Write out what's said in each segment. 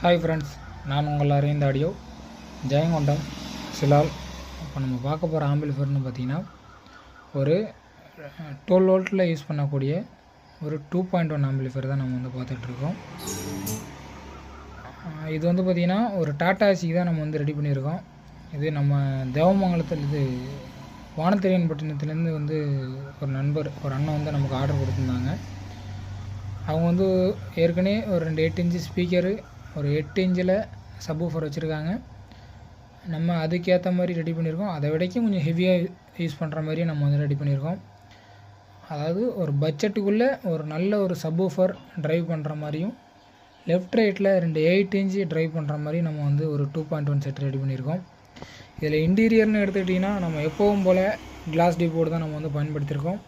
Hi friends, நான் உங்கள் Aravind audio Jayankondam Silal. இப்போ நம்ம பார்க்க போகிற ஆம்பிளிஃபயர்னு பார்த்திங்கன்னா ஒரு 12 வோல்ட்டில் யூஸ் பண்ணக்கூடிய ஒரு 2.1 ஆம்பிளிஃபயர் தான் நம்ம வந்து பார்த்துட்ருக்கோம். இது வந்து பார்த்திங்கன்னா ஒரு டாடா ஏசிக்கு தான் நம்ம வந்து ரெடி பண்ணியிருக்கோம். இது நம்ம தேவமங்கலத்தில் இது வானத்தேரியன் பட்டினத்துலேருந்து வந்து ஒரு அண்ணன் வந்து நமக்கு ஆர்டர் கொடுத்துருந்தாங்க. அவங்க வந்து ஏற்கனவே ஒரு 2 8 இன்ச்சு ஸ்பீக்கரு, ஒரு 8 இன்ச்சில் சப்வூஃபர் வச்சுருக்காங்க. நம்ம அதுக்கேற்ற மாதிரி ரெடி பண்ணியிருக்கோம். அதை விடைக்கும் கொஞ்சம் ஹெவியாக யூஸ் பண்ணுற மாதிரியும் நம்ம வந்து ரெடி பண்ணியிருக்கோம். அதாவது ஒரு பட்ஜெட்டுக்குள்ளே ஒரு நல்ல ஒரு சப்வூஃபர் ட்ரைவ் பண்ணுற மாதிரியும், லெஃப்ட் ரைட்டில் 2 8 இன்ச்சு ட்ரைவ் பண்ணுற மாதிரி நம்ம வந்து ஒரு 2.1 செட் ரெடி பண்ணியிருக்கோம். இதில் இன்டீரியர்னு எடுத்துக்கிட்டிங்கன்னா நம்ம எப்போவும் போல் கிளாஸ் டி போர்டு தான் நம்ம வந்து பயன்படுத்தியிருக்கோம்.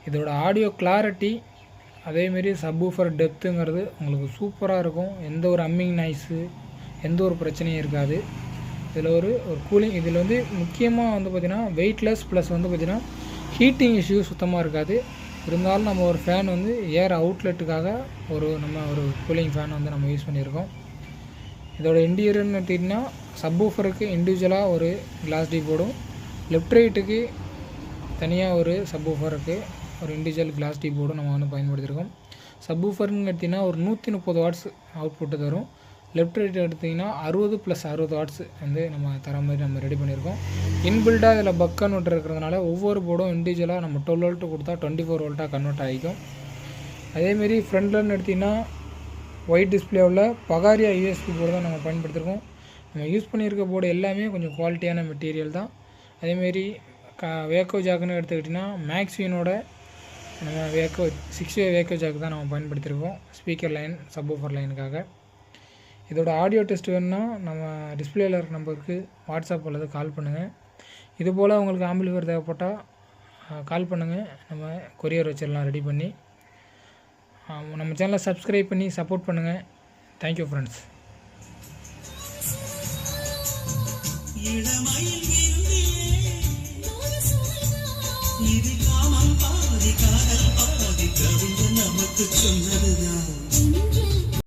இதோட ஆடியோ கிளாரிட்டி அதேமாரி சப்வூஃபர் டெப்த்துங்கிறது உங்களுக்கு சூப்பராக இருக்கும். எந்த ஒரு அம்மிங் நாய்ஸு, எந்த ஒரு பிரச்சனையும் இருக்காது. இதில் ஒரு கூலிங், இதில் வந்து முக்கியமாக வந்து பார்த்திங்கன்னா வெயிட்லெஸ் ப்ளஸ் வந்து பார்த்திங்கன்னா ஹீட்டிங் இஷ்யூ சுத்தமாக இருக்காது. இருந்தாலும் நம்ம ஒரு ஃபேன் வந்து ஏர் அவுட்லெட்டுக்காக ஒரு கூலிங் ஃபேன் வந்து நம்ம யூஸ் பண்ணியிருக்கோம். இதோட இன்டீரியர்னு எடுத்திங்கன்னா சப்வூஃபருக்கு இண்டிவிஜுவலாக ஒரு கிளாஸ் டி போர்டும், லெஃப்ட் ரைட்டுக்கு தனியாக ஒரு சப்வூஃபருக்கு ஒரு இண்டிவிஜுவல் கிளாஸ் டி போர்டும் நம்ம வந்து பயன்படுத்தியிருக்கோம். சப்வூஃபர்னு எடுத்திங்கன்னா ஒரு 130 வாட்ஸ் அவுட்புட்டு தரும். லெஃப்ட் ரைட் எடுத்திங்கன்னா 60 + 60 வாட்ஸ் வந்து நம்ம தர மாதிரி நம்ம ரெடி பண்ணியிருக்கோம். இன்பில்டாக இதில் பக் கன்வெர்ட்டர் இருக்கிறதுனால ஒவ்வொரு போர்டும் இண்டிவிஜுவலாக நம்ம 12 வோல்ட்டு கொடுத்தா 24 வோல்ட்டாக கன்வெர்ட் ஆகிக்கும். அதேமாரி ஃப்ரண்ட்லன்னு எடுத்திங்கன்னா ஒயிட் டிஸ்பிளே உள்ள பகாரியா யூஎஸ்பி போர்டு தான் நம்ம பயன்படுத்தியிருக்கோம். நம்ம யூஸ் பண்ணியிருக்க போர்டு எல்லாமே கொஞ்சம் குவாலிட்டியான மெட்டீரியல் தான். அதேமாரி வேக்கோ ஜாக்குன்னு எடுத்துக்கிட்டிங்கன்னா மேக்ஸ்வினோட நம்ம 6-வே வேக்கோ ஜாக்கு தான் நம்ம பயன்படுத்தியிருக்கோம் ஸ்பீக்கர் லைன், சப்வூஃபர் லைனுக்காக. இதோட ஆடியோ டெஸ்ட் வேணுன்னா நம்ம டிஸ்பிளேயில் இருக்க நம்பருக்கு வாட்ஸ்அப் அல்லது கால் பண்ணுங்கள். இதுபோல் உங்களுக்கு ஆம்பிளிஃபயர் தேவைப்பட்டால் கால் பண்ணுங்கள். நம்ம கொரியர் வச்சிடலாம் ரெடி பண்ணி. நம்ம சேனலை சப்ஸ்கிரைப் பண்ணி சப்போர்ட் பண்ணுங்கள். Thank you friends. இது காமம் பாதி காதல் பாதி கவிஞன் நமக்கு சொன்னதுதான்.